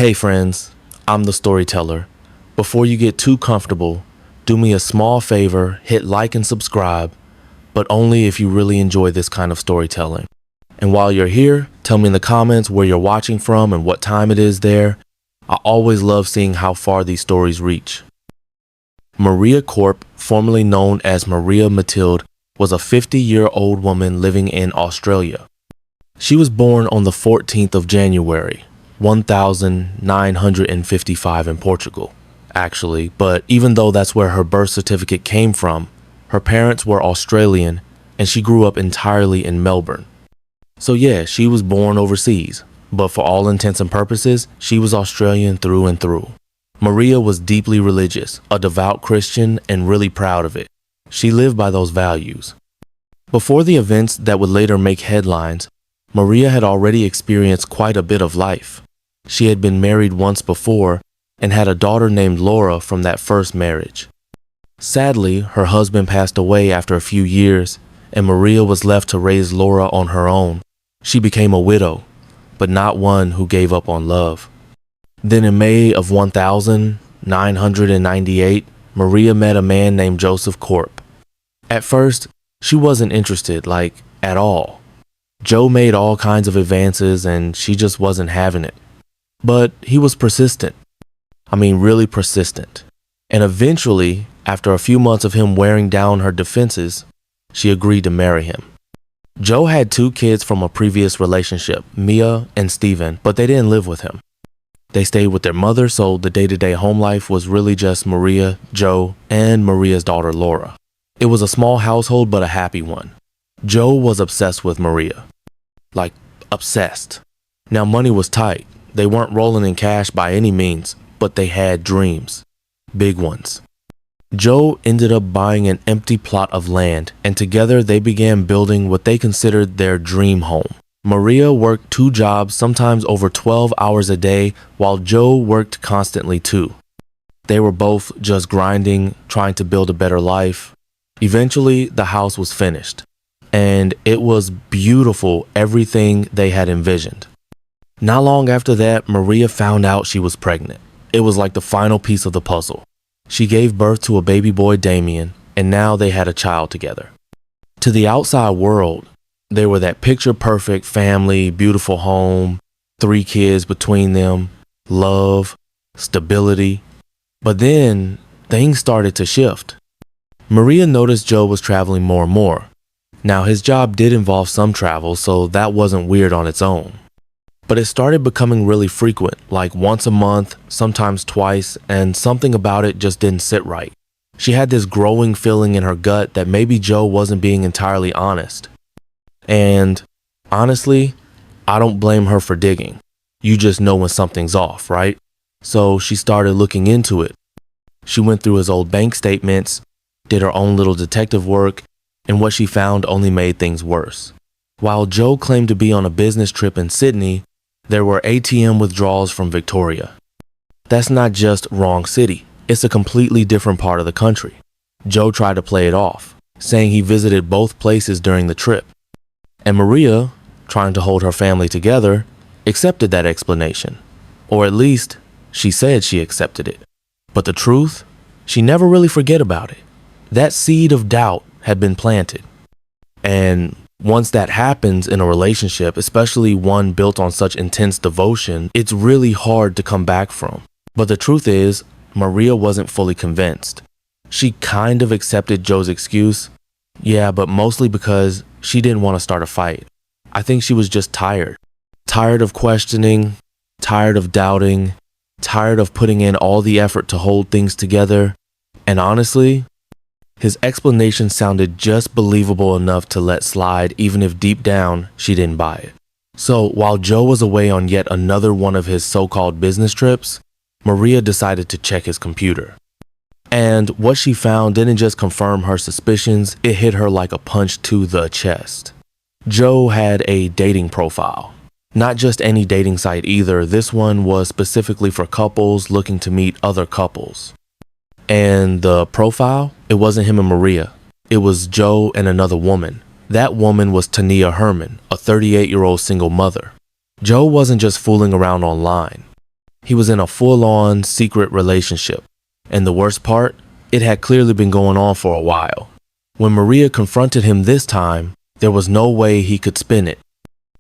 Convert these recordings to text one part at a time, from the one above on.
Hey friends, I'm the storyteller. Before you get too comfortable, do me a small favor, hit like and subscribe, but only if you really enjoy this kind of storytelling. And while you're here, tell me in the comments where you're watching from and what time it is there. I always love seeing how far these stories reach. Maria Korp, formerly known as Maria Mathilde, was a 50-year-old woman living in Australia. She was born on the 14th of January, 1955 in Portugal, actually, but even though that's where her birth certificate came from, her parents were Australian and she grew up entirely in Melbourne. So yeah, she was born overseas, but for all intents and purposes, she was Australian through and through. Maria was deeply religious, a devout Christian, and really proud of it. She lived by those values. Before the events that would later make headlines, Maria had already experienced quite a bit of life. She had been married once before and had a daughter named Laura from that first marriage. Sadly, her husband passed away after a few years, and Maria was left to raise Laura on her own. She became a widow, but not one who gave up on love. Then in May of 1998, Maria met a man named Joseph Korp. At first, she wasn't interested, at all. Joe made all kinds of advances and she just wasn't having it. But he was persistent. Really persistent. And eventually, after a few months of him wearing down her defenses, she agreed to marry him. Joe had 2 kids from a previous relationship, Mia and Steven, but they didn't live with him. They stayed with their mother, so the day-to-day home life was really just Maria, Joe, and Maria's daughter Laura. It was a small household, but a happy one. Joe was obsessed with Maria. Obsessed. Now money was tight. They weren't rolling in cash by any means, but they had dreams. Big ones. Joe ended up buying an empty plot of land, and together they began building what they considered their dream home. Maria worked 2 jobs, sometimes over 12 hours a day, while Joe worked constantly too. They were both just grinding, trying to build a better life. Eventually, the house was finished, and it was beautiful, everything they had envisioned. Not long after that, Maria found out she was pregnant. It was like the final piece of the puzzle. She gave birth to a baby boy, Damien, and now they had a child together. To the outside world, they were that picture-perfect family, beautiful home, 3 kids between them, love, stability. But then, things started to shift. Maria noticed Joe was traveling more and more. Now, his job did involve some travel, so that wasn't weird on its own. But it started becoming really frequent, like once a month, sometimes twice, and something about it just didn't sit right. She had this growing feeling in her gut that maybe Joe wasn't being entirely honest. And honestly, I don't blame her for digging. You just know when something's off, right? So she started looking into it. She went through his old bank statements, did her own little detective work, and what she found only made things worse. While Joe claimed to be on a business trip in Sydney, there were ATM withdrawals from Victoria. That's not just wrong city, it's a completely different part of the country. Joe tried to play it off, saying he visited both places during the trip. And Maria, trying to hold her family together, accepted that explanation. Or at least, she said she accepted it. But the truth, she never really forget about it. That seed of doubt had been planted. And once that happens in a relationship, especially one built on such intense devotion, it's really hard to come back from. But the truth is, Maria wasn't fully convinced. She kind of accepted Joe's excuse, yeah, but mostly because she didn't want to start a fight. I think she was just tired. Tired of questioning, tired of doubting, tired of putting in all the effort to hold things together. And honestly, his explanation sounded just believable enough to let slide, even if deep down she didn't buy it. So while Joe was away on yet another one of his so-called business trips, Maria decided to check his computer. And what she found didn't just confirm her suspicions, it hit her like a punch to the chest. Joe had a dating profile. Not just any dating site either, this one was specifically for couples looking to meet other couples. And the profile, it wasn't him and Maria. It was Joe and another woman. That woman was Tania Herman, a 38-year-old single mother. Joe wasn't just fooling around online. He was in a full-on secret relationship. And the worst part, it had clearly been going on for a while. When Maria confronted him this time, there was no way he could spin it.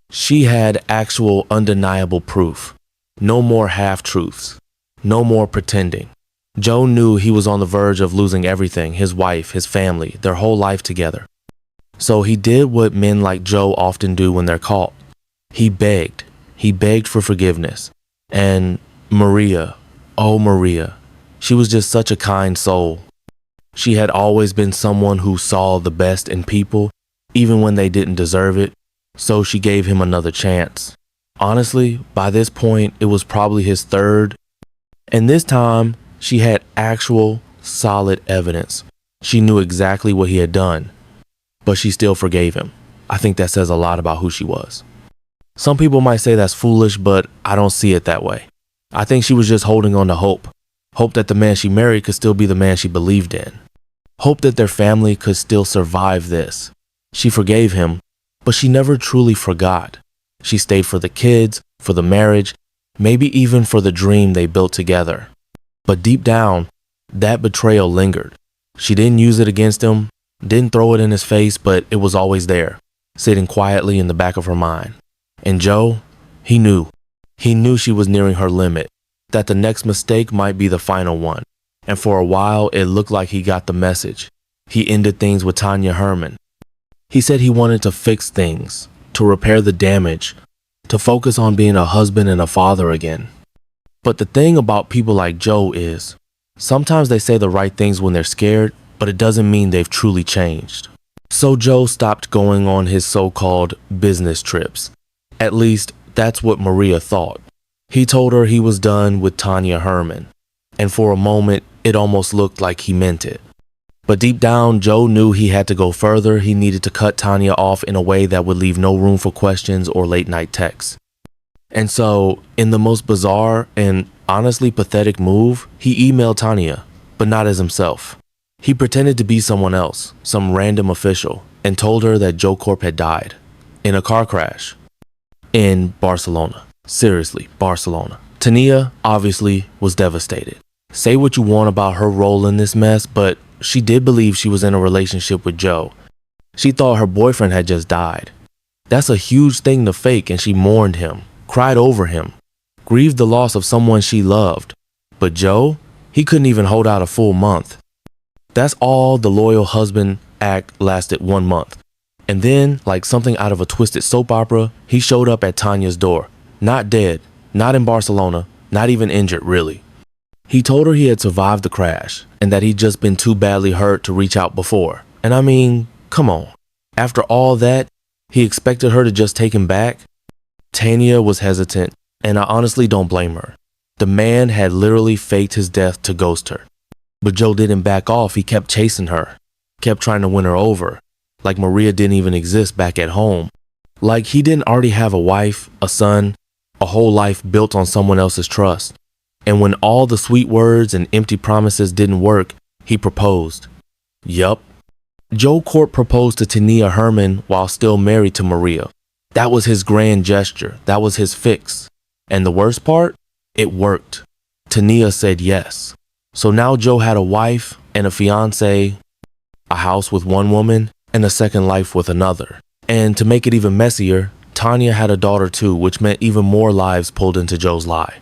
She had actual undeniable proof. No more half-truths. No more pretending. Joe knew he was on the verge of losing everything, his wife, his family, their whole life together. So he did what men like Joe often do when they're caught. He begged. He begged for forgiveness. And Maria, oh Maria, she was just such a kind soul. She had always been someone who saw the best in people, even when they didn't deserve it, so she gave him another chance. Honestly, by this point, it was probably his third, and this time, she had actual, solid evidence. She knew exactly what he had done, but she still forgave him. I think that says a lot about who she was. Some people might say that's foolish, but I don't see it that way. I think she was just holding on to hope. Hope that the man she married could still be the man she believed in. Hope that their family could still survive this. She forgave him, but she never truly forgot. She stayed for the kids, for the marriage, maybe even for the dream they built together. But deep down, that betrayal lingered. She didn't use it against him, didn't throw it in his face, but it was always there, sitting quietly in the back of her mind. And Joe, he knew. He knew she was nearing her limit, that the next mistake might be the final one. And for a while, it looked like he got the message. He ended things with Tanya Herman. He said he wanted to fix things, to repair the damage, to focus on being a husband and a father again. But the thing about people like Joe is, sometimes they say the right things when they're scared, but it doesn't mean they've truly changed. So Joe stopped going on his so-called business trips. At least, that's what Maria thought. He told her he was done with Tanya Herman, and for a moment, it almost looked like he meant it. But deep down, Joe knew he had to go further. He needed to cut Tanya off in a way that would leave no room for questions or late-night texts. And so, in the most bizarre and honestly pathetic move, he emailed Tanya, but not as himself. He pretended to be someone else, some random official, and told her that Joe Corp had died in a car crash in Barcelona. Seriously, Barcelona. Tanya obviously was devastated. Say what you want about her role in this mess, but she did believe she was in a relationship with Joe. She thought her boyfriend had just died. That's a huge thing to fake, and she mourned him, cried over him, grieved the loss of someone she loved. But Joe, he couldn't even hold out a full month. That's all the loyal husband act lasted 1 month. And then, like something out of a twisted soap opera, he showed up at Tanya's door. Not dead, not in Barcelona, not even injured really. He told her he had survived the crash and that he'd just been too badly hurt to reach out before. And I mean, come on. After all that, he expected her to just take him back? Tanya was hesitant, and I honestly don't blame her. The man had literally faked his death to ghost her. But Joe didn't back off. He kept chasing her, kept trying to win her over, like Maria didn't even exist back at home. Like he didn't already have a wife, a son, a whole life built on someone else's trust. And when all the sweet words and empty promises didn't work, he proposed. Yup. Joe Corp proposed to Tanya Herman while still married to Maria. That was his grand gesture. That was his fix. And the worst part? It worked. Tanya said yes. So now Joe had a wife and a fiance, a house with one woman, and a second life with another. And to make it even messier, Tanya had a daughter too, which meant even more lives pulled into Joe's lie.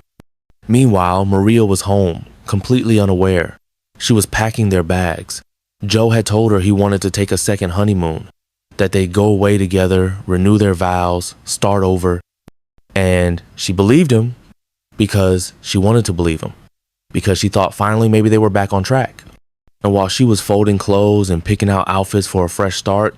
Meanwhile, Maria was home, completely unaware. She was packing their bags. Joe had told her he wanted to take a second honeymoon, that they'd go away together, renew their vows, start over. And she believed him because she wanted to believe him, because she thought finally maybe they were back on track. And while she was folding clothes and picking out outfits for a fresh start,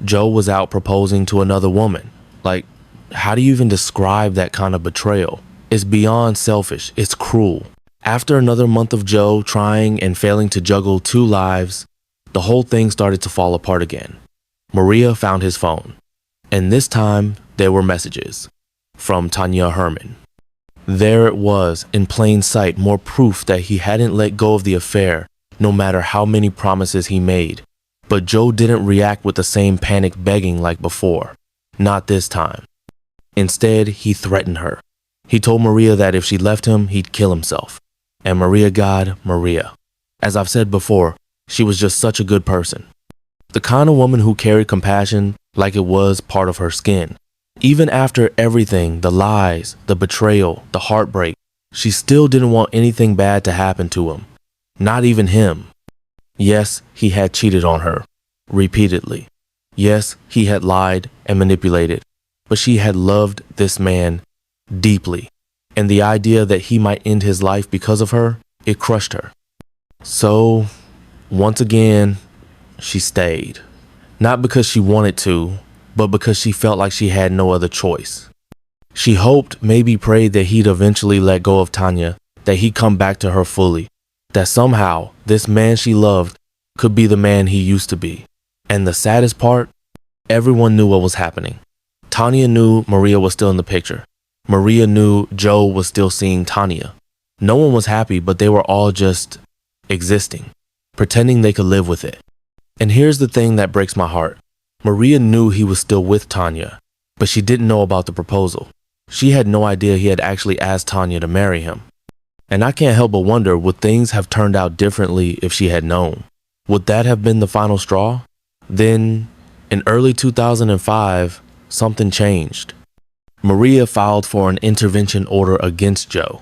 Joe was out proposing to another woman. Like, how do you even describe that kind of betrayal? It's beyond selfish. It's cruel. After another month of Joe trying and failing to juggle two lives, the whole thing started to fall apart again. Maria found his phone, and this time there were messages from Tanya Herman. There it was, in plain sight, more proof that he hadn't let go of the affair, no matter how many promises he made. But Joe didn't react with the same panic begging like before. Not this time. Instead, he threatened her. He told Maria that if she left him, he'd kill himself. And Maria, God, Maria. As I've said before, she was just such a good person. The kind of woman who carried compassion like it was part of her skin. Even after everything, the lies, the betrayal, the heartbreak, she still didn't want anything bad to happen to him. Not even him. Yes, he had cheated on her. Repeatedly. Yes, he had lied and manipulated. But she had loved this man deeply. And the idea that he might end his life because of her, it crushed her. So, once again, she stayed. Not because she wanted to, but because she felt like she had no other choice. She hoped, maybe prayed that he'd eventually let go of Tanya, that he'd come back to her fully, that somehow this man she loved could be the man he used to be. And the saddest part, everyone knew what was happening. Tanya knew Maria was still in the picture. Maria knew Joe was still seeing Tanya. No one was happy, but they were all just existing, pretending they could live with it. And here's the thing that breaks my heart. Maria knew he was still with Tanya, but she didn't know about the proposal. She had no idea he had actually asked Tanya to marry him. And I can't help but wonder, would things have turned out differently if she had known? Would that have been the final straw? Then, in early 2005, something changed. Maria filed for an intervention order against Joe.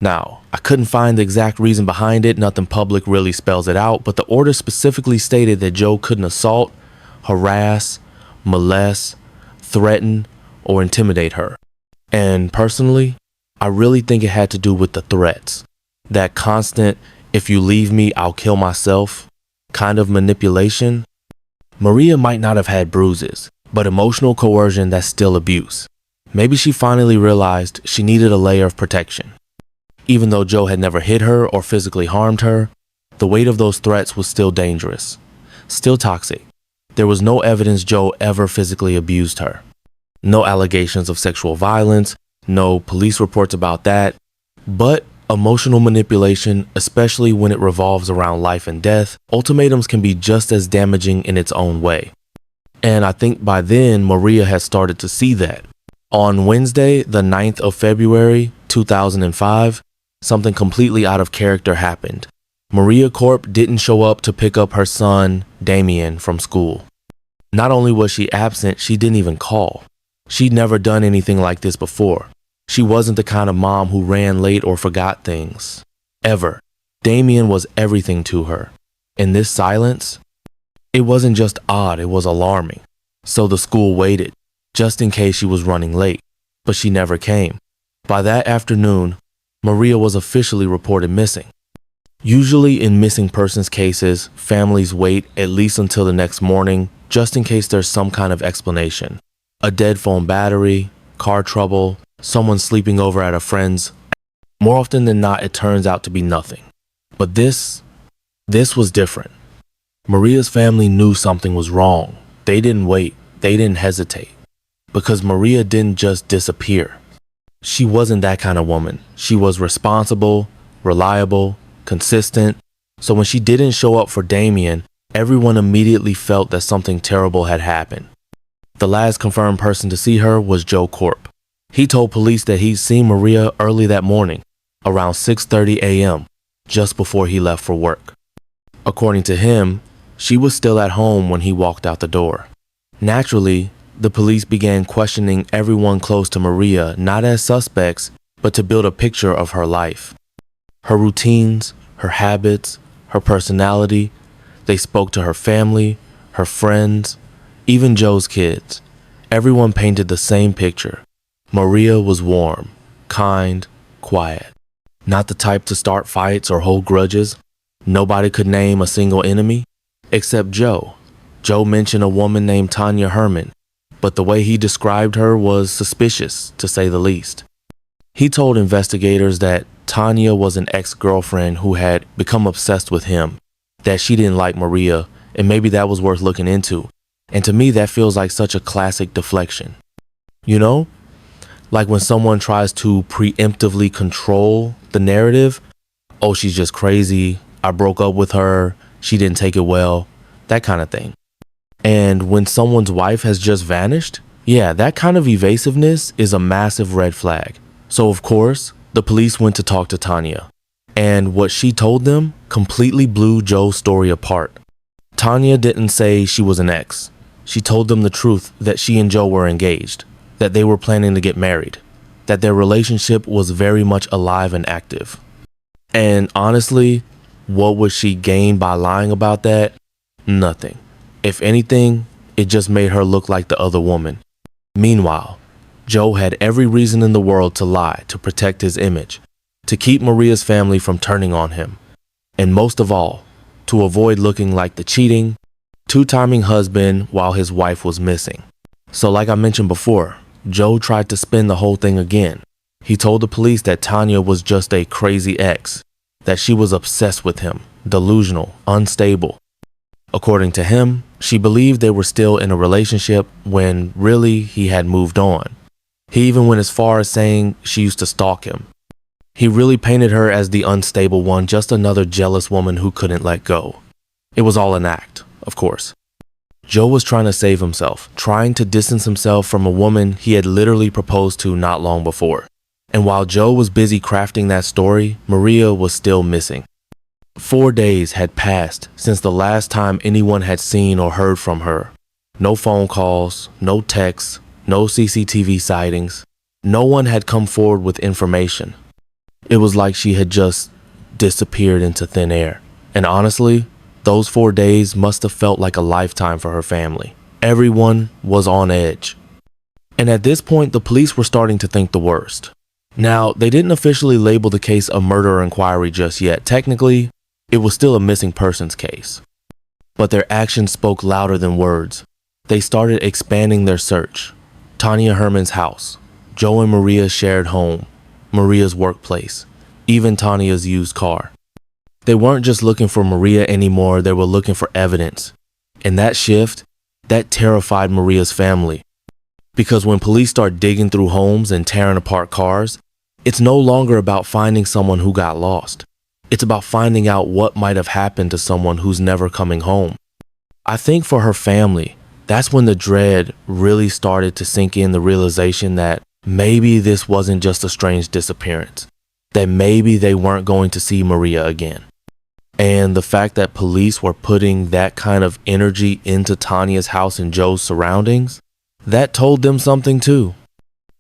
Now, I couldn't find the exact reason behind it, nothing public really spells it out, but the order specifically stated that Joe couldn't assault, harass, molest, threaten, or intimidate her. And personally, I really think it had to do with the threats. That constant, if you leave me, I'll kill myself kind of manipulation. Maria might not have had bruises, but emotional coercion, that's still abuse. Maybe she finally realized she needed a layer of protection. Even though Joe had never hit her or physically harmed her, the weight of those threats was still dangerous, still toxic. There was no evidence Joe ever physically abused her. No allegations of sexual violence, no police reports about that. But emotional manipulation, especially when it revolves around life and death, ultimatums can be just as damaging in its own way. And I think by then, Maria had started to see that. On Wednesday, the 9th of February, 2005, something completely out of character happened. Maria Korp didn't show up to pick up her son, Damien, from school. Not only was she absent, she didn't even call. She'd never done anything like this before. She wasn't the kind of mom who ran late or forgot things. Ever. Damien was everything to her. In this silence, it wasn't just odd, it was alarming. So the school waited, just in case she was running late. But she never came. By that afternoon, Maria was officially reported missing. Usually in missing persons cases, families wait at least until the next morning, just in case there's some kind of explanation. A dead phone battery, car trouble, someone sleeping over at a friend's. More often than not, it turns out to be nothing. But this was different. Maria's family knew something was wrong. They didn't wait. They didn't hesitate. Because Maria didn't just disappear. She wasn't that kind of woman. She was responsible, reliable, consistent. So when she didn't show up for Damien, everyone immediately felt that something terrible had happened. The last confirmed person to see her was Joe Korp. He told police that he'd seen Maria early that morning, around 6:30 a.m., just before he left for work. According to him, she was still at home when he walked out the door. Naturally, the police began questioning everyone close to Maria, not as suspects, but to build a picture of her life. Her routines, her habits, her personality. They spoke to her family, her friends, even Joe's kids. Everyone painted the same picture. Maria was warm, kind, quiet. Not the type to start fights or hold grudges. Nobody could name a single enemy, except Joe. Joe mentioned a woman named Tanya Herman, but the way he described her was suspicious, to say the least. He told investigators that Tanya was an ex-girlfriend who had become obsessed with him, that she didn't like Maria, and maybe that was worth looking into. And to me, that feels like such a classic deflection. You know? Like when someone tries to preemptively control the narrative. Oh, she's just crazy. I broke up with her. She didn't take it well. That kind of thing. And when someone's wife has just vanished, yeah, that kind of evasiveness is a massive red flag. So of course, the police went to talk to Tanya, and what she told them completely blew Joe's story apart. Tanya didn't say she was an ex. She told them the truth that she and Joe were engaged, that they were planning to get married, that their relationship was very much alive and active. And honestly, what would she gain by lying about that? Nothing. If anything, it just made her look like the other woman. Meanwhile, Joe had every reason in the world to lie to protect his image, to keep Maria's family from turning on him, and most of all, to avoid looking like the cheating, two-timing husband while his wife was missing. So like I mentioned before, Joe tried to spin the whole thing again. He told the police that Tanya was just a crazy ex, that she was obsessed with him, delusional, unstable. According to him, she believed they were still in a relationship when really he had moved on. He even went as far as saying she used to stalk him. He really painted her as the unstable one, just another jealous woman who couldn't let go. It was all an act, of course. Joe was trying to save himself, trying to distance himself from a woman he had literally proposed to not long before. And while Joe was busy crafting that story, Maria was still missing. 4 days had passed since the last time anyone had seen or heard from her. No phone calls, no texts, no CCTV sightings. No one had come forward with information. It was like she had just disappeared into thin air. And honestly, those 4 days must have felt like a lifetime for her family. Everyone was on edge. And at this point, the police were starting to think the worst. Now, they didn't officially label the case a murder inquiry just yet. Technically, it was still a missing persons case. But their actions spoke louder than words. They started expanding their search. Tanya Herman's house, Joe and Maria's shared home, Maria's workplace, even Tanya's used car. They weren't just looking for Maria anymore, they were looking for evidence. And that shift, that terrified Maria's family. Because when police start digging through homes and tearing apart cars, it's no longer about finding someone who got lost. It's about finding out what might have happened to someone who's never coming home. I think for her family, that's when the dread really started to sink in, the realization that maybe this wasn't just a strange disappearance, that maybe they weren't going to see Maria again. And the fact that police were putting that kind of energy into Tanya's house and Joe's surroundings, that told them something too.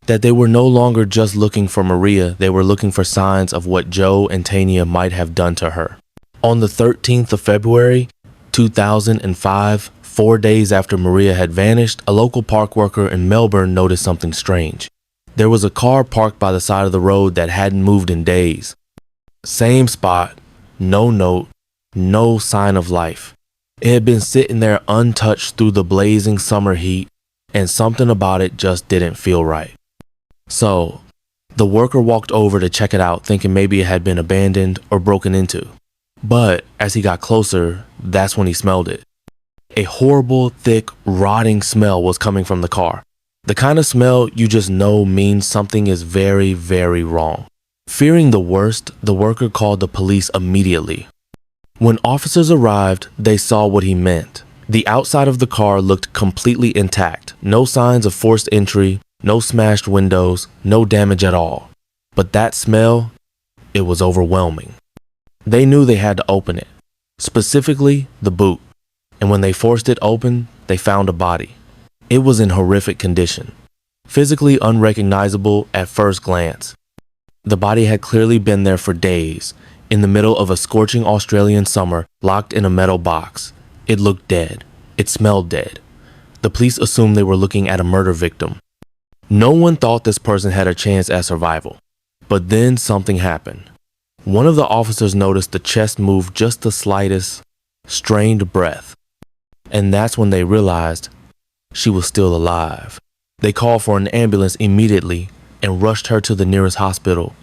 That they were no longer just looking for Maria, they were looking for signs of what Joe and Tanya might have done to her. On the 13th of February, 2005, 4 days after Maria had vanished, a local park worker in Melbourne noticed something strange. There was a car parked by the side of the road that hadn't moved in days. Same spot, no note, no sign of life. It had been sitting there untouched through the blazing summer heat, and something about it just didn't feel right. So, the worker walked over to check it out, thinking maybe it had been abandoned or broken into. But as he got closer, that's when he smelled it. A horrible, thick, rotting smell was coming from the car. The kind of smell you just know means something is very, very wrong. Fearing the worst, the worker called the police immediately. When officers arrived, they saw what he meant. The outside of the car looked completely intact. No signs of forced entry, no smashed windows, no damage at all. But that smell, it was overwhelming. They knew they had to open it, specifically the boot. And when they forced it open, they found a body. It was in horrific condition, physically unrecognizable at first glance. The body had clearly been there for days, in the middle of a scorching Australian summer, locked in a metal box. It looked dead. It smelled dead. The police assumed they were looking at a murder victim. No one thought this person had a chance at survival. But then something happened. One of the officers noticed the chest move just the slightest, strained breath. And that's when they realized she was still alive. They called for an ambulance immediately and rushed her to the nearest hospital.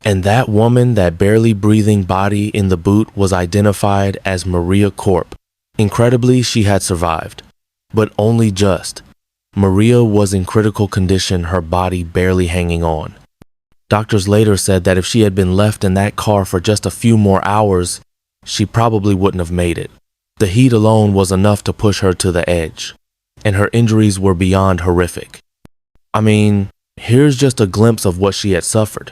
And that woman, that barely breathing body in the boot, was identified as Maria Korp. Incredibly, she had survived, but only just. Maria was in critical condition, her body barely hanging on. Doctors later said that if she had been left in that car for just a few more hours, she probably wouldn't have made it. The heat alone was enough to push her to the edge, and her injuries were beyond horrific. I mean, Here's just a glimpse of what she had suffered.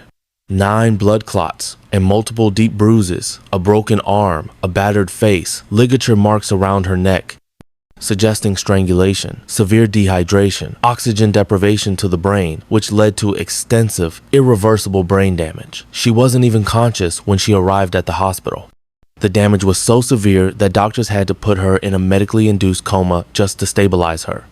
9 blood clots and multiple deep bruises, a broken arm, a battered face, ligature marks around her neck, suggesting strangulation, severe dehydration, oxygen deprivation to the brain, which led to extensive, irreversible brain damage. She wasn't even conscious when she arrived at the hospital. The damage was so severe that doctors had to put her in a medically induced coma just to stabilize her.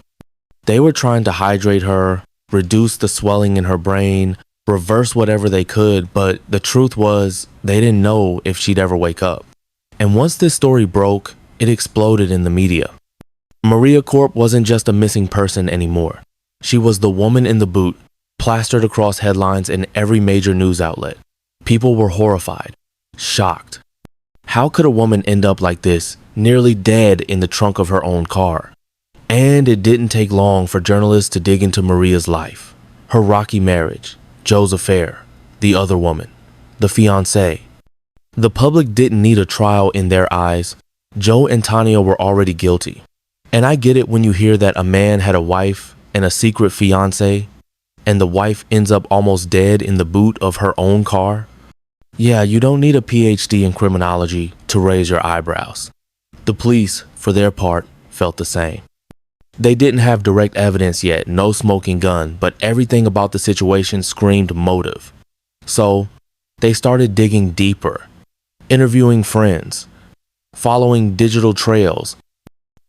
They were trying to hydrate her, reduce the swelling in her brain, reverse whatever they could, but the truth was they didn't know if she'd ever wake up. And once this story broke, it exploded in the media. Maria Korp wasn't just a missing person anymore. She was the woman in the boot, plastered across headlines in every major news outlet. People were horrified, shocked. How could a woman end up like this, nearly dead in the trunk of her own car? And it didn't take long for journalists to dig into Maria's life. Her rocky marriage, Joe's affair, the other woman, the fiancé. The public didn't need a trial in their eyes. Joe and Tanya were already guilty. And I get it when you hear that a man had a wife and a secret fiancé, and the wife ends up almost dead in the boot of her own car. Yeah, you don't need a PhD in criminology to raise your eyebrows. The police, for their part, felt the same. They didn't have direct evidence yet, no smoking gun, but everything about the situation screamed motive. So, they started digging deeper, interviewing friends, following digital trails,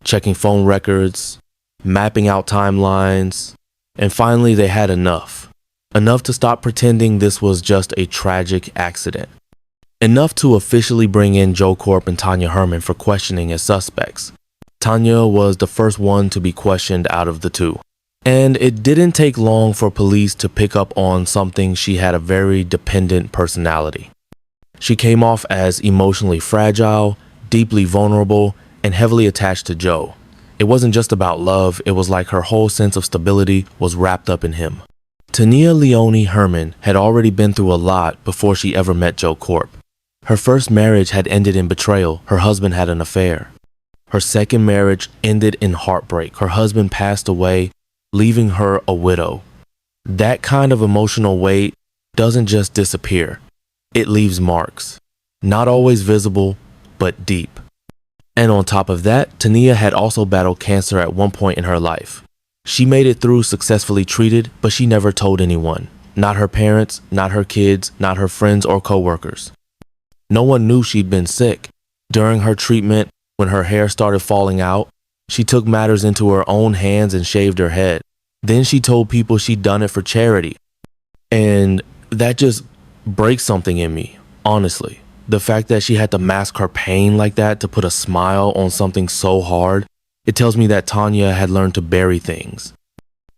checking phone records, mapping out timelines, and finally they had enough. Enough to stop pretending this was just a tragic accident. Enough to officially bring in Joe Korp and Tanya Herman for questioning as suspects. Tanya was the first one to be questioned out of the two. And it didn't take long for police to pick up on something. She had a very dependent personality. She came off as emotionally fragile, deeply vulnerable, and heavily attached to Joe. It wasn't just about love, it was like her whole sense of stability was wrapped up in him. Tania Leone Herman had already been through a lot before she ever met Joe Korp. Her first marriage had ended in betrayal. Her husband had an affair. Her second marriage ended in heartbreak. Her husband passed away, leaving her a widow. That kind of emotional weight doesn't just disappear. It leaves marks. Not always visible, but deep. And on top of that, Tania had also battled cancer at one point in her life. She made it through successfully treated, but she never told anyone. Not her parents, not her kids, not her friends or coworkers. No one knew she'd been sick. During her treatment, when her hair started falling out, she took matters into her own hands and shaved her head. Then she told people she'd done it for charity. And that just breaks something in me, honestly. The fact that she had to mask her pain like that to put a smile on something so hard, it tells me that Tanya had learned to bury things.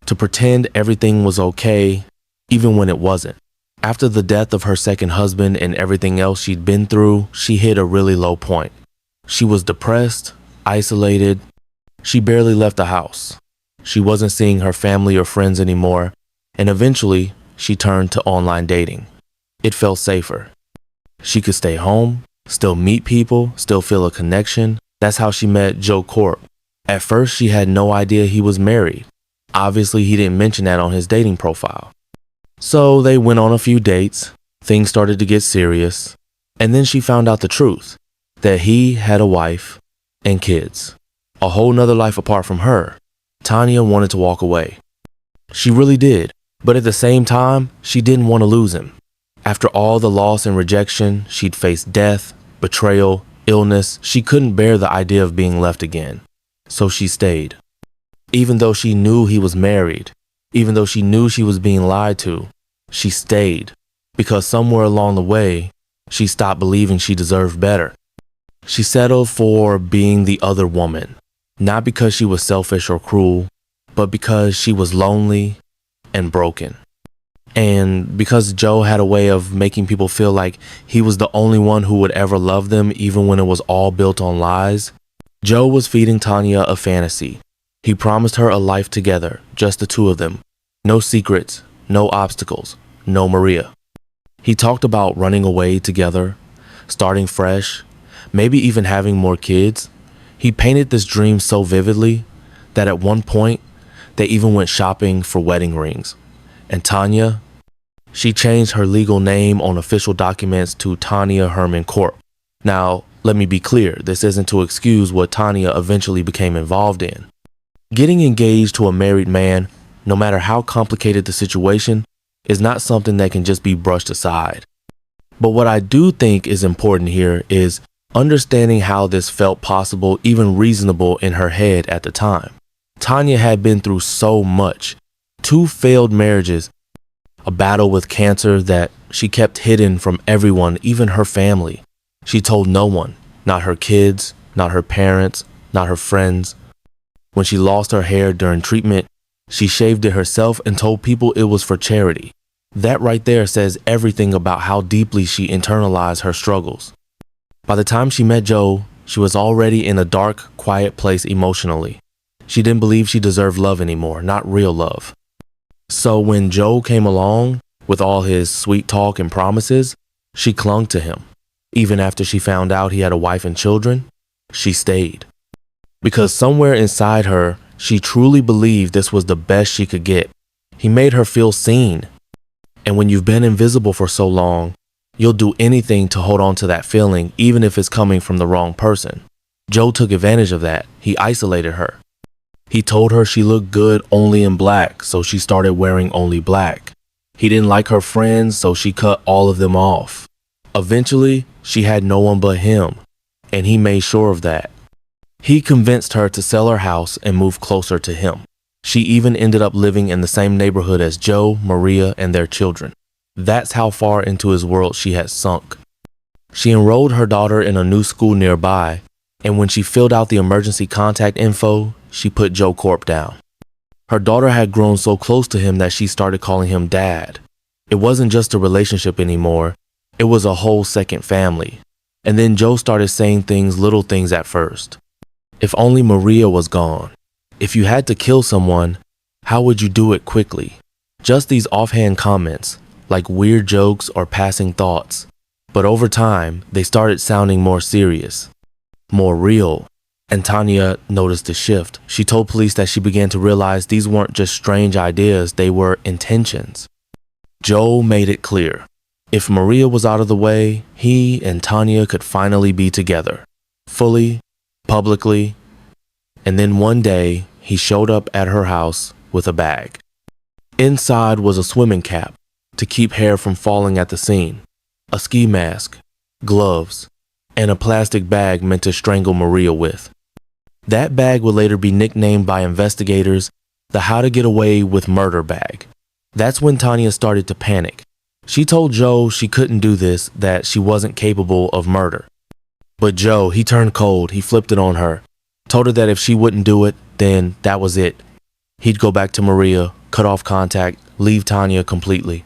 To pretend everything was okay, even when it wasn't. After the death of her second husband and everything else she'd been through, she hit a really low point. She was depressed, isolated. She barely left the house. She wasn't seeing her family or friends anymore, and eventually she turned to online dating. It felt safer. She could stay home, still meet people, still feel a connection. That's how she met Joe Korp. At first, she had no idea he was married. Obviously, he didn't mention that on his dating profile. So they went on a few dates, things started to get serious, and then she found out the truth, that he had a wife and kids. A whole nother life apart from her. Tanya wanted to walk away. She really did, but at the same time, she didn't want to lose him. After all the loss and rejection, she'd faced death, betrayal, illness. She couldn't bear the idea of being left again. So she stayed. Even though she knew he was married, even though she knew she was being lied to, she stayed. Because somewhere along the way, she stopped believing she deserved better. She settled for being the other woman. Not because she was selfish or cruel, but because she was lonely and broken. And because Joe had a way of making people feel like he was the only one who would ever love them, even when it was all built on lies, Joe was feeding Tanya a fantasy. He promised her a life together, just the two of them. No secrets, no obstacles, no Maria. He talked about running away together, starting fresh, maybe even having more kids. He painted this dream so vividly that at one point, they even went shopping for wedding rings. And Tanya, she changed her legal name on official documents to Tanya Herman Corp. Now, let me be clear, this isn't to excuse what Tanya eventually became involved in. Getting engaged to a married man, no matter how complicated the situation, is not something that can just be brushed aside. But what I do think is important here is understanding how this felt possible, even reasonable in her head at the time. Tanya had been through so much. 2 failed marriages, a battle with cancer that she kept hidden from everyone, even her family. She told no one, not her kids, not her parents, not her friends. When she lost her hair during treatment, she shaved it herself and told people it was for charity. That right there says everything about how deeply she internalized her struggles. By the time she met Joe, she was already in a dark, quiet place emotionally. She didn't believe she deserved love anymore, not real love. So when Joe came along, with all his sweet talk and promises, she clung to him. Even after she found out he had a wife and children, she stayed. Because somewhere inside her, she truly believed this was the best she could get. He made her feel seen. And when you've been invisible for so long, you'll do anything to hold on to that feeling, even if it's coming from the wrong person. Joe took advantage of that. He isolated her. He told her she looked good only in black, so she started wearing only black. He didn't like her friends, so she cut all of them off. Eventually, she had no one but him, and he made sure of that. He convinced her to sell her house and move closer to him. She even ended up living in the same neighborhood as Joe, Maria, and their children. That's how far into his world she had sunk. She enrolled her daughter in a new school nearby, and when she filled out the emergency contact info, she put Joe Corp down. Her daughter had grown so close to him that she started calling him Dad. It wasn't just a relationship anymore, it was a whole second family. And then Joe started saying little things at first. If only Maria was gone. If you had to kill someone, how would you do it quickly? Just these offhand comments, like weird jokes or passing thoughts. But over time, they started sounding more serious, more real. And Tanya noticed the shift. She told police that she began to realize these weren't just strange ideas, they were intentions. Joe made it clear. If Maria was out of the way, he and Tanya could finally be together. Fully, publicly. And then one day, he showed up at her house with a bag. Inside was a swimming cap to keep hair from falling at the scene, a ski mask, gloves, and a plastic bag meant to strangle Maria with. That bag would later be nicknamed by investigators the How to Get Away with Murder bag. That's when Tanya started to panic. She told Joe she couldn't do this, that she wasn't capable of murder. But Joe, he turned cold. He flipped it on her. Told her that if she wouldn't do it, then that was it. He'd go back to Maria, cut off contact, leave Tanya completely.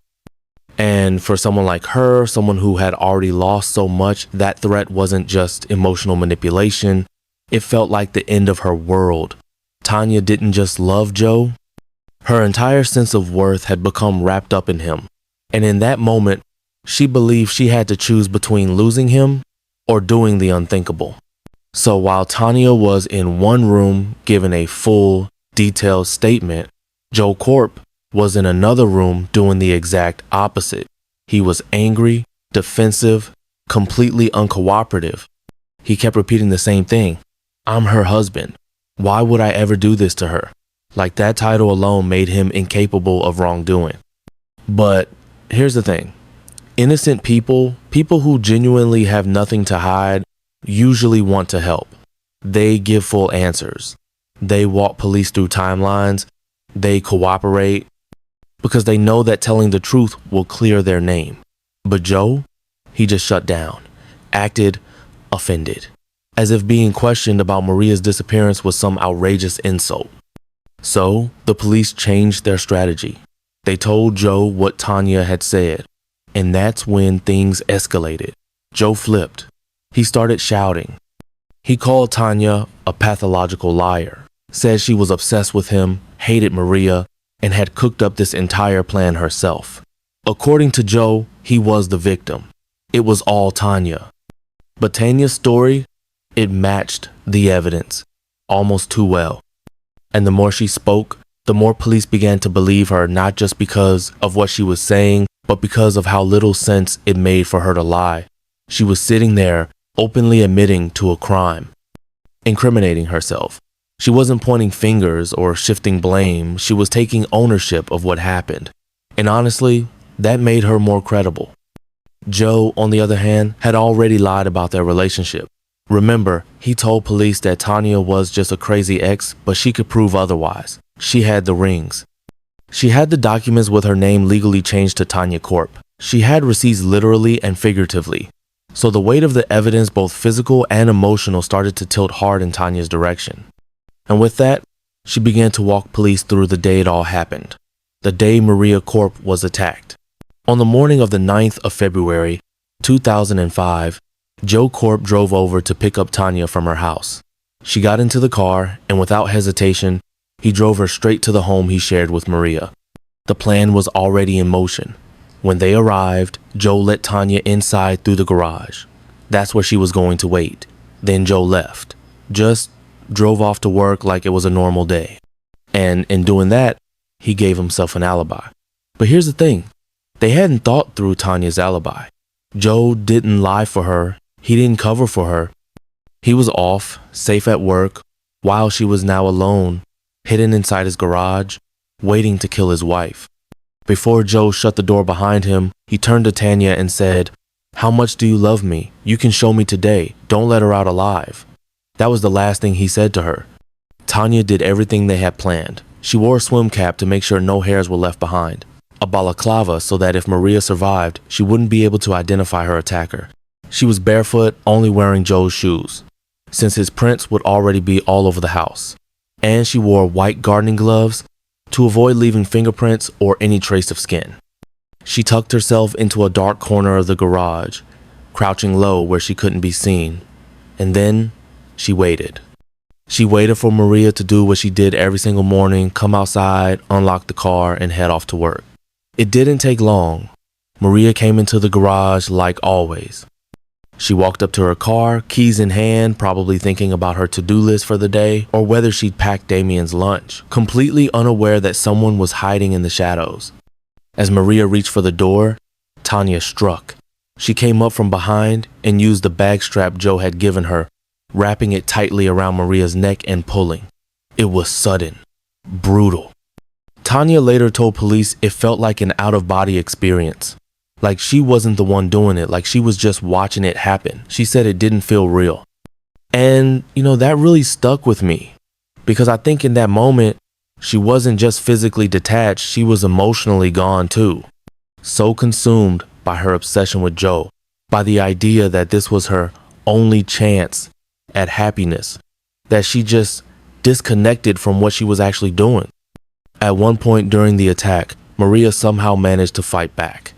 And for someone like her, someone who had already lost so much, that threat wasn't just emotional manipulation. It felt like the end of her world. Tanya didn't just love Joe. Her entire sense of worth had become wrapped up in him. And in that moment, she believed she had to choose between losing him or doing the unthinkable. So while Tanya was in one room given a full, detailed statement, Joe Corp was in another room doing the exact opposite. He was angry, defensive, completely uncooperative. He kept repeating the same thing. I'm her husband. Why would I ever do this to her? Like that title alone made him incapable of wrongdoing. But here's the thing. Innocent people, people who genuinely have nothing to hide, usually want to help. They give full answers. They walk police through timelines. They cooperate because they know that telling the truth will clear their name. But Joe, he just shut down, acted offended, as if being questioned about Maria's disappearance was some outrageous insult. So the police changed their strategy. They told Joe what Tanya had said, and that's when things escalated. Joe flipped. He started shouting. He called Tanya a pathological liar, said she was obsessed with him, hated Maria, and had cooked up this entire plan herself. According to Joe, he was the victim. It was all Tanya. But Tanya's story, it matched the evidence almost too well. And the more she spoke, The more police began to believe her, not just because of what she was saying, but because of how little sense it made for her to lie. She was sitting there, openly admitting to a crime, incriminating herself. She wasn't pointing fingers or shifting blame. She was taking ownership of what happened. And honestly, that made her more credible. Joe, on the other hand, had already lied about their relationship. Remember, he told police that Tanya was just a crazy ex, but she could prove otherwise. She had the rings. She had the documents with her name legally changed to Tanya Corp. She had receipts literally and figuratively. So the weight of the evidence, both physical and emotional, started to tilt hard in Tanya's direction. And with that, she began to walk police through the day it all happened. The day Maria Corp was attacked. On the morning of the 9th of February, 2005, Joe Corp drove over to pick up Tanya from her house. She got into the car, and without hesitation, he drove her straight to the home he shared with Maria. The plan was already in motion. When they arrived, Joe let Tanya inside through the garage. That's where she was going to wait. Then Joe left. Just drove off to work like it was a normal day. And in doing that, he gave himself an alibi. But here's the thing. They hadn't thought through Tanya's alibi. Joe didn't lie for her. He didn't cover for her. He was off, safe at work, while she was now alone, hidden inside his garage, waiting to kill his wife. Before Joe shut the door behind him, he turned to Tanya and said, "How much do you love me? You can show me today. Don't let her out alive." That was the last thing he said to her. Tanya did everything they had planned. She wore a swim cap to make sure no hairs were left behind, a balaclava so that if Maria survived, she wouldn't be able to identify her attacker. She was barefoot, only wearing Joe's shoes, since his prints would already be all over the house. And she wore white gardening gloves to avoid leaving fingerprints or any trace of skin. She tucked herself into a dark corner of the garage, crouching low where she couldn't be seen. And then she waited. She waited for Maria to do what she did every single morning, come outside, unlock the car, and head off to work. It didn't take long. Maria came into the garage like always. She walked up to her car, keys in hand, probably thinking about her to-do list for the day or whether she'd packed Damien's lunch, completely unaware that someone was hiding in the shadows. As Maria reached for the door, Tanya struck. She came up from behind and used the bag strap Joe had given her, wrapping it tightly around Maria's neck and pulling. It was sudden, brutal. Tanya later told police it felt like an out-of-body experience. Like she wasn't the one doing it, like she was just watching it happen. She said it didn't feel real. And, that really stuck with me. Because I think in that moment, she wasn't just physically detached, she was emotionally gone too. So consumed by her obsession with Joe, by the idea that this was her only chance at happiness, that she just disconnected from what she was actually doing. At one point during the attack, Maria somehow managed to fight back.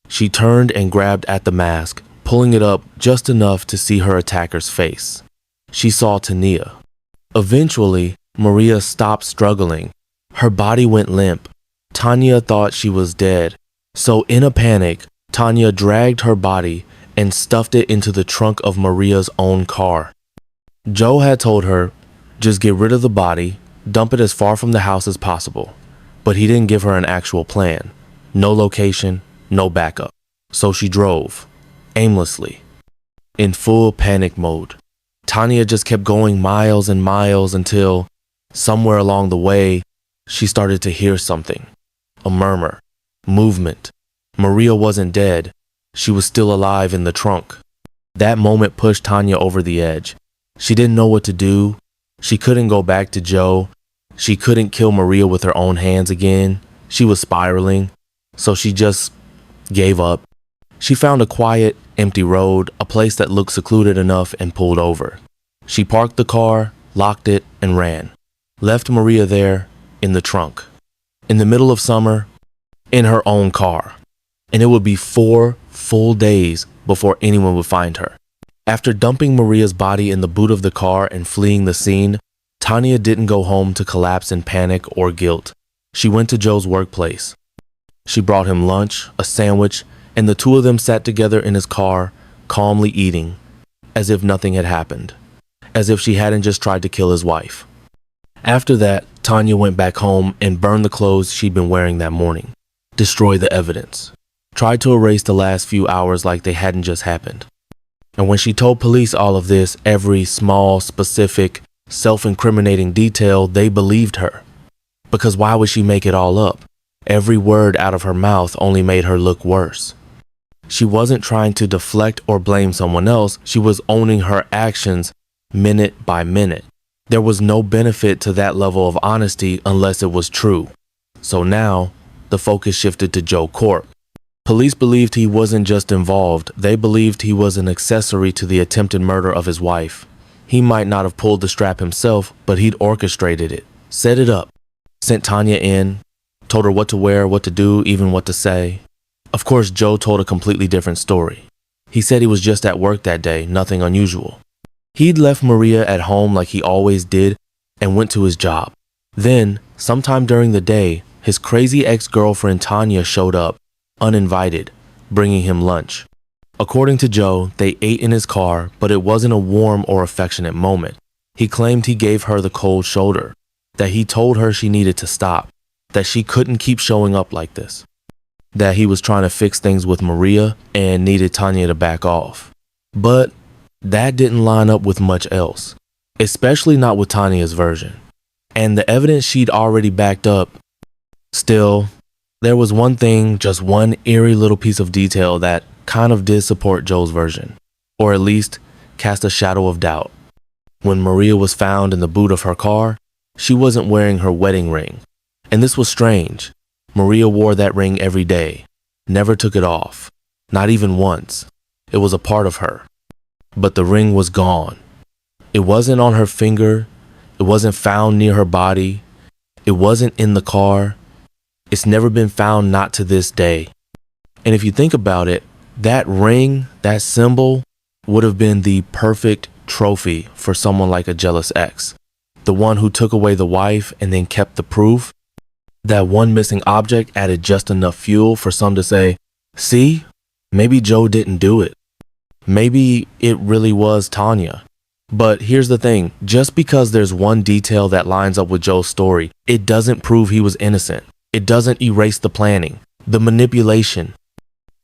She turned and grabbed at the mask, pulling it up just enough to see her attacker's face. She saw Tanya. Eventually, Maria stopped struggling. Her body went limp. Tanya thought she was dead. So in a panic, Tanya dragged her body and stuffed it into the trunk of Maria's own car. Joe had told her, just get rid of the body, dump it as far from the house as possible. But he didn't give her an actual plan. No location, no backup. So she drove, aimlessly, in full panic mode. Tanya just kept going miles and miles until, somewhere along the way, she started to hear something. A murmur, movement. Maria wasn't dead. She was still alive in the trunk. That moment pushed Tanya over the edge. She didn't know what to do. She couldn't go back to Joe. She couldn't kill Maria with her own hands again. She was spiraling. So she just gave up. She found a quiet, empty road, a place that looked secluded enough, and pulled over. She parked the car, locked it, and ran. Left Maria there in the trunk. In the middle of summer, in her own car. And it would be 4 full days before anyone would find her. After dumping Maria's body in the boot of the car and fleeing the scene, Tanya didn't go home to collapse in panic or guilt. She went to Joe's workplace. She brought him lunch, a sandwich, and the two of them sat together in his car, calmly eating, as if nothing had happened, as if she hadn't just tried to kill his wife. After that, Tanya went back home and burned the clothes she'd been wearing that morning, destroyed the evidence, tried to erase the last few hours like they hadn't just happened. And when she told police all of this, every small, specific, self-incriminating detail, they believed her. Because why would she make it all up? Every word out of her mouth only made her look worse. She wasn't trying to deflect or blame someone else. She was owning her actions minute by minute. There was no benefit to that level of honesty unless it was true. So now, the focus shifted to Joe Korp. Police believed he wasn't just involved, they believed he was an accessory to the attempted murder of his wife. He might not have pulled the strap himself, but he'd orchestrated it, set it up, sent Tanya in, told her what to wear, what to do, even what to say. Of course, Joe told a completely different story. He said he was just at work that day, nothing unusual. He'd left Maria at home like he always did and went to his job. Then, sometime during the day, his crazy ex-girlfriend Tanya showed up, uninvited, bringing him lunch. According to Joe, they ate in his car, but it wasn't a warm or affectionate moment. He claimed he gave her the cold shoulder, that he told her she needed to stop, that she couldn't keep showing up like this, that he was trying to fix things with Maria and needed Tanya to back off. But that didn't line up with much else, especially not with Tanya's version. And the evidence she'd already backed up. Still, there was one thing, just one eerie little piece of detail that kind of did support Joe's version, or at least cast a shadow of doubt. When Maria was found in the boot of her car, she wasn't wearing her wedding ring. And this was strange. Maria wore that ring every day, never took it off, not even once. It was a part of her. But the ring was gone. It wasn't on her finger. It wasn't found near her body. It wasn't in the car. It's never been found, not to this day. And if you think about it, that ring, that symbol, would have been the perfect trophy for someone like a jealous ex. The one who took away the wife and then kept the proof. That one missing object added just enough fuel for some to say, see, maybe Joe didn't do it. Maybe it really was Tanya. But here's the thing, just because there's one detail that lines up with Joe's story, it doesn't prove he was innocent. It doesn't erase the planning, the manipulation,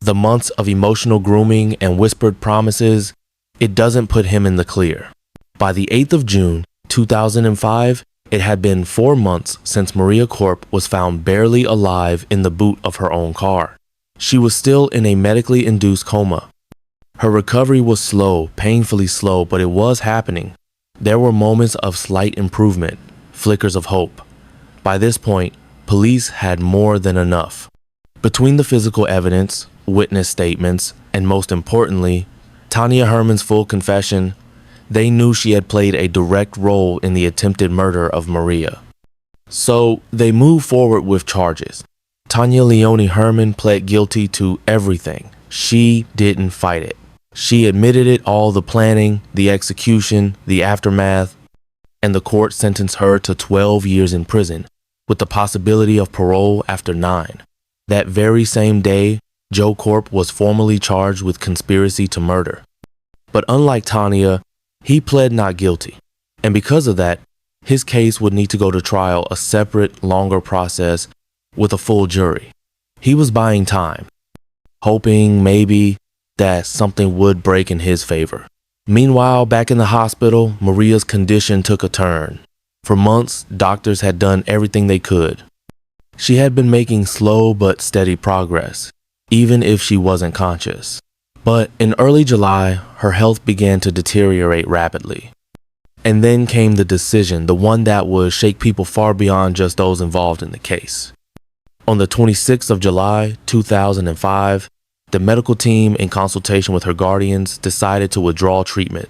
the months of emotional grooming and whispered promises. It doesn't put him in the clear. By the 8th of June, 2005, it had been 4 months since Maria Korp was found barely alive in the boot of her own car. She was still in a medically induced coma. Her recovery was slow, painfully slow, but it was happening. There were moments of slight improvement, flickers of hope. By this point, police had more than enough. Between the physical evidence, witness statements, and most importantly, Tanya Herman's full confession, they knew she had played a direct role in the attempted murder of Maria. So they moved forward with charges. Tanya Leonie Herman pled guilty to everything. She didn't fight it. She admitted it all, the planning, the execution, the aftermath, and the court sentenced her to 12 years in prison, with the possibility of parole after 9. That very same day, Joe Korp was formally charged with conspiracy to murder. But unlike Tanya, he pled not guilty. And because of that, his case would need to go to trial, a separate, longer process with a full jury. He was buying time, hoping maybe that something would break in his favor. Meanwhile, back in the hospital, Maria's condition took a turn. For months, doctors had done everything they could. She had been making slow but steady progress, even if she wasn't conscious. But in early July, her health began to deteriorate rapidly. And then came the decision, the one that would shake people far beyond just those involved in the case. On the 26th of July, 2005, the medical team, in consultation with her guardians, decided to withdraw treatment.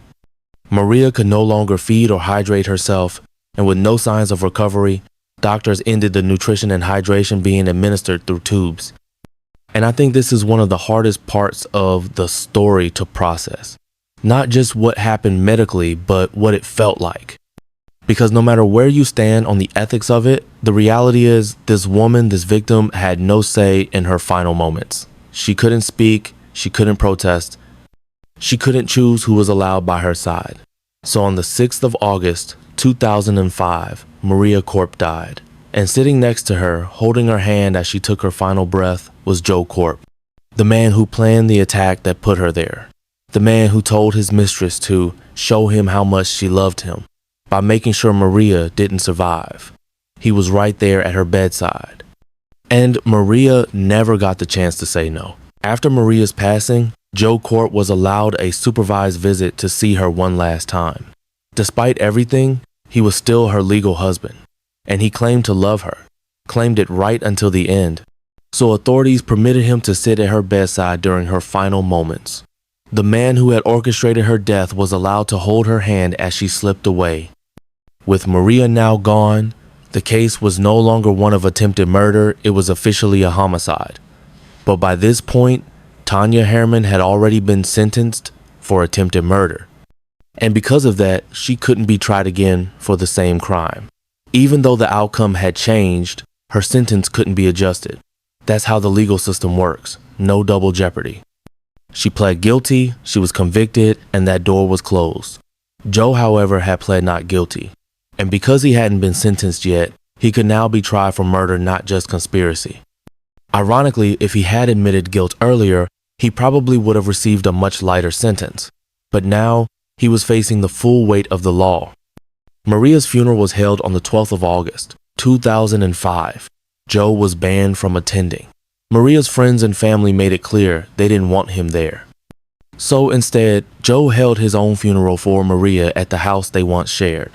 Maria could no longer feed or hydrate herself, and with no signs of recovery, doctors ended the nutrition and hydration being administered through tubes. And I think this is one of the hardest parts of the story to process. Not just what happened medically, but what it felt like. Because no matter where you stand on the ethics of it, the reality is this woman, this victim, had no say in her final moments. She couldn't speak, she couldn't protest, she couldn't choose who was allowed by her side. So on the 6th of August, 2005, Maria Korp died. And sitting next to her, holding her hand as she took her final breath, was Joe Korp, the man who planned the attack that put her there. The man who told his mistress to show him how much she loved him by making sure Maria didn't survive. He was right there at her bedside. And Maria never got the chance to say no. After Maria's passing, Joe Korp was allowed a supervised visit to see her one last time. Despite everything, he was still her legal husband, and he claimed to love her, claimed it right until the end. So authorities permitted him to sit at her bedside during her final moments. The man who had orchestrated her death was allowed to hold her hand as she slipped away. With Maria now gone, the case was no longer one of attempted murder, it was officially a homicide. But by this point, Tanya Herman had already been sentenced for attempted murder. And because of that, she couldn't be tried again for the same crime. Even though the outcome had changed, her sentence couldn't be adjusted. That's how the legal system works. No double jeopardy. She pled guilty, she was convicted, and that door was closed. Joe, however, had pled not guilty. And because he hadn't been sentenced yet, he could now be tried for murder, not just conspiracy. Ironically, if he had admitted guilt earlier, he probably would have received a much lighter sentence. But now, he was facing the full weight of the law. Maria's funeral was held on the 12th of August, 2005. Joe was banned from attending. Maria's friends and family made it clear they didn't want him there. So instead, Joe held his own funeral for Maria at the house they once shared.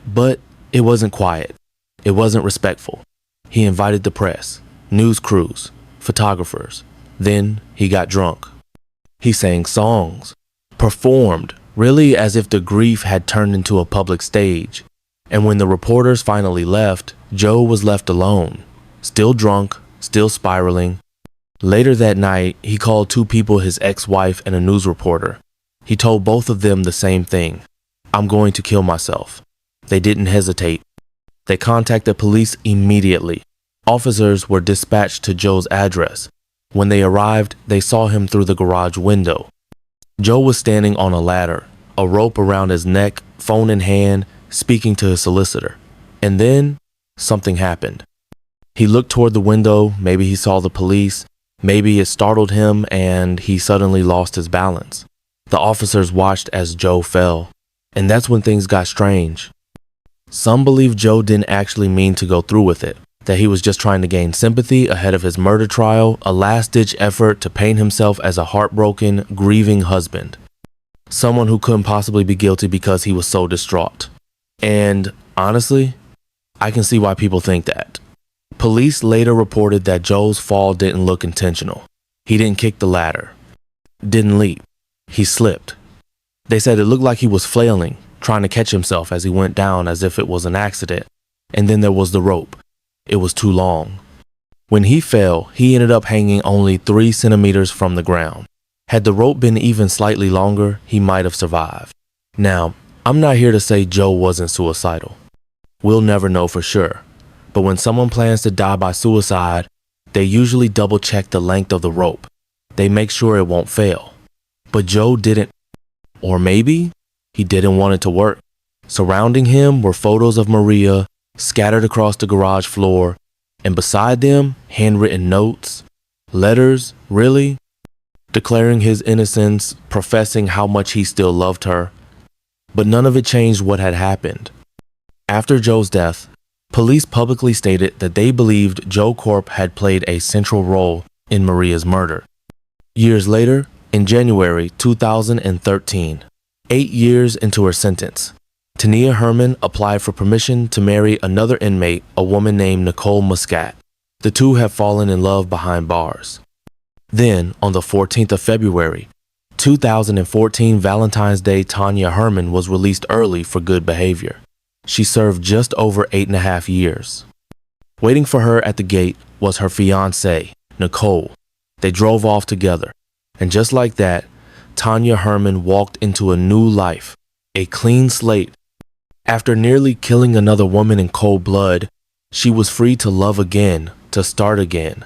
But it wasn't quiet. It wasn't respectful. He invited the press, news crews, photographers. Then he got drunk. He sang songs, performed, really as if the grief had turned into a public stage. And when the reporters finally left, Joe was left alone, still drunk, still spiraling. Later that night, he called two people, his ex-wife and a news reporter. He told both of them the same thing: "I'm going to kill myself." They didn't hesitate. They contacted police immediately. Officers were dispatched to Joe's address. When they arrived, they saw him through the garage window. Joe was standing on a ladder, a rope around his neck, phone in hand, speaking to his solicitor. And then, something happened. He looked toward the window, maybe he saw the police, maybe it startled him and he suddenly lost his balance. The officers watched as Joe fell, and that's when things got strange. Some believe Joe didn't actually mean to go through with it, that he was just trying to gain sympathy ahead of his murder trial, a last-ditch effort to paint himself as a heartbroken, grieving husband. Someone who couldn't possibly be guilty because he was so distraught. And honestly, I can see why people think that. Police later reported that Joe's fall didn't look intentional. He didn't kick the ladder, didn't leap. He slipped. They said it looked like he was flailing, trying to catch himself as he went down as if it was an accident. And then there was the rope. It was too long. When he fell, he ended up hanging only 3 centimeters from the ground. Had the rope been even slightly longer, he might have survived. Now, I'm not here to say Joe wasn't suicidal. We'll never know for sure. But when someone plans to die by suicide, they usually double check the length of the rope. They make sure it won't fail. But Joe didn't. Or maybe he didn't want it to work. Surrounding him were photos of Maria scattered across the garage floor, and beside them, handwritten notes, letters, really, declaring his innocence, professing how much he still loved her. But none of it changed what had happened. After Joe's death, police publicly stated that they believed Joe Korp had played a central role in Maria's murder. Years later, in January 2013, 8 years into her sentence, Tanya Herman applied for permission to marry another inmate, a woman named Nicole Muscat. The two have fallen in love behind bars. Then, on the 14th of February, 2014 Valentine's Day, Tanya Herman was released early for good behavior. She served just over 8.5 years. Waiting for her at the gate was her fiancé, Nicole. They drove off together. And just like that, Tanya Herman walked into a new life, a clean slate. After nearly killing another woman in cold blood, she was free to love again, to start again.